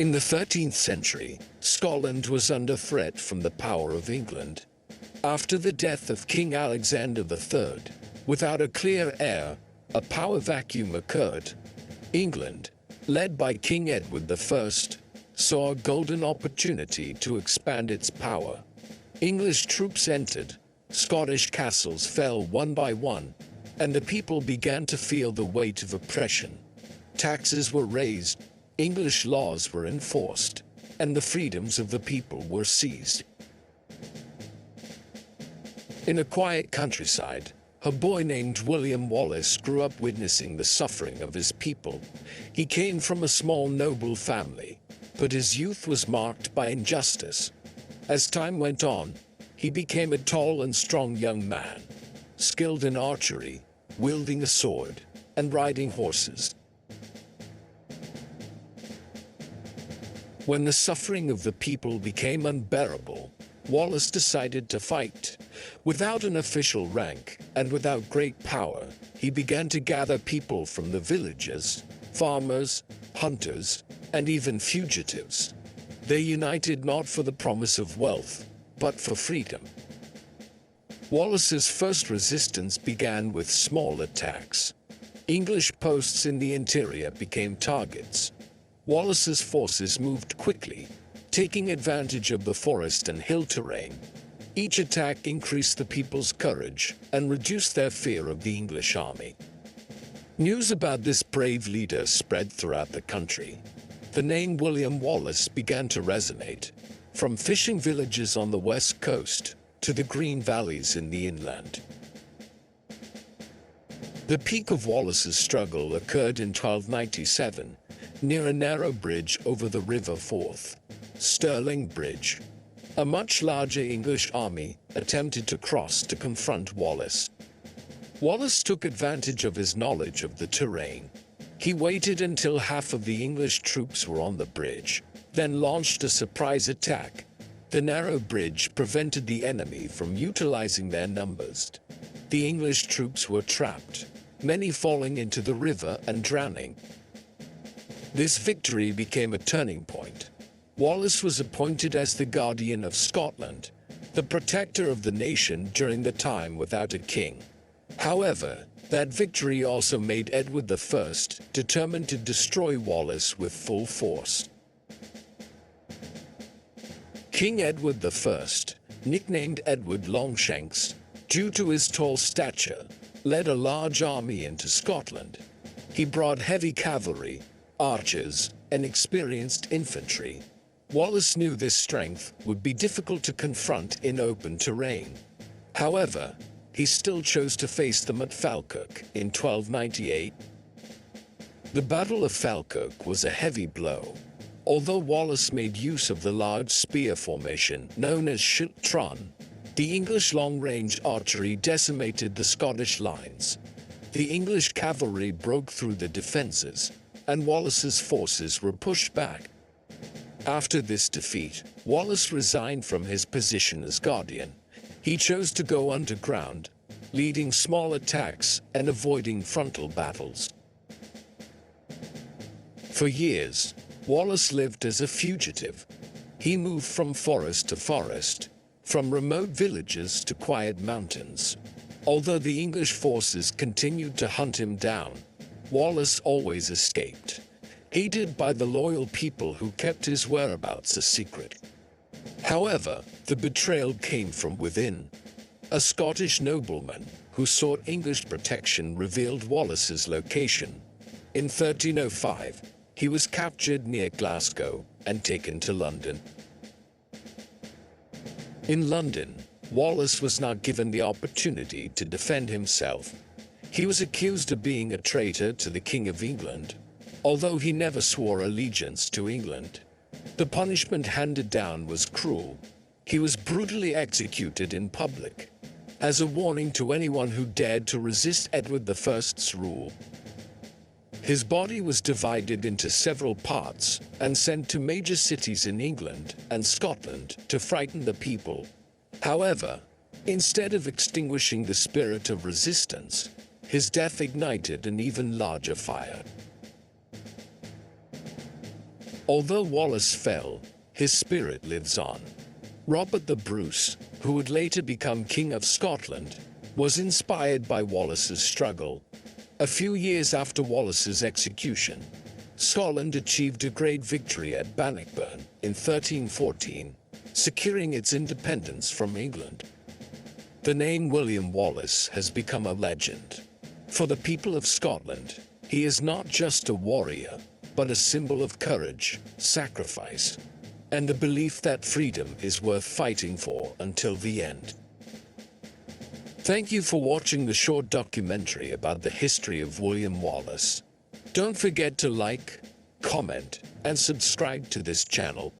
In the 13th century, Scotland was under threat from the power of England. After the death of King Alexander III, without a clear heir, a power vacuum occurred. England, led by King Edward I, saw a golden opportunity to expand its power. English troops entered, Scottish castles fell one by one, and the people began to feel the weight of oppression. Taxes were raised, English laws were enforced, and the freedoms of the people were seized. In a quiet countryside, a boy named William Wallace grew up witnessing the suffering of his people. He came from a small noble family, but his youth was marked by injustice. As time went on, he became a tall and strong young man, skilled in archery, wielding a sword, and riding horses. When the suffering of the people became unbearable, Wallace decided to fight. Without an official rank and without great power, he began to gather people from the villages, farmers, hunters, and even fugitives. They united not for the promise of wealth, but for freedom. Wallace's first resistance began with small attacks. English posts in the interior became targets. Wallace's forces moved quickly, taking advantage of the forest and hill terrain. Each attack increased the people's courage and reduced their fear of the English army. News about this brave leader spread throughout the country. The name William Wallace began to resonate, from fishing villages on the west coast to the green valleys in the inland. The peak of Wallace's struggle occurred in 1297, near a narrow bridge over the River Forth, Stirling Bridge. A much larger English army attempted to cross to confront Wallace. Wallace took advantage of his knowledge of the terrain. He waited until half of the English troops were on the bridge, then launched a surprise attack. The narrow bridge prevented the enemy from utilizing their numbers. The English troops were trapped, many falling into the river and drowning. This victory became a turning point. Wallace was appointed as the guardian of Scotland, the protector of the nation during the time without a king. However, that victory also made Edward I determined to destroy Wallace with full force. King Edward I, nicknamed Edward Longshanks, due to his tall stature, led a large army into Scotland. He brought heavy cavalry, archers, and experienced infantry. Wallace knew this strength would be difficult to confront in open terrain. However, he still chose to face them at Falkirk in 1298. The Battle of Falkirk was a heavy blow. Although Wallace made use of the large spear formation known as Shiltron, the English long-range archery decimated the Scottish lines. The English cavalry broke through the defenses, and Wallace's forces were pushed back. After this defeat, Wallace resigned from his position as guardian. He chose to go underground, leading small attacks and avoiding frontal battles. For years, Wallace lived as a fugitive. He moved from forest to forest, from remote villages to quiet mountains. Although the English forces continued to hunt him down, Wallace always escaped, aided by the loyal people who kept his whereabouts a secret. However, the betrayal came from within. A Scottish nobleman who sought English protection revealed Wallace's location. In 1305, he was captured near Glasgow and taken to London. In London, Wallace was not given the opportunity to defend himself. He was accused of being a traitor to the King of England, although he never swore allegiance to England. The punishment handed down was cruel. He was brutally executed in public, as a warning to anyone who dared to resist Edward I's rule. His body was divided into several parts and sent to major cities in England and Scotland to frighten the people. However, instead of extinguishing the spirit of resistance, his death ignited an even larger fire. Although Wallace fell, his spirit lives on. Robert the Bruce, who would later become King of Scotland, was inspired by Wallace's struggle. A few years after Wallace's execution, Scotland achieved a great victory at Bannockburn in 1314, securing its independence from England. The name William Wallace has become a legend. For the people of Scotland, he is not just a warrior, but a symbol of courage, sacrifice, and the belief that freedom is worth fighting for until the end. Thank you for watching the short documentary about the history of William Wallace. Don't forget to like, comment, and subscribe to this channel.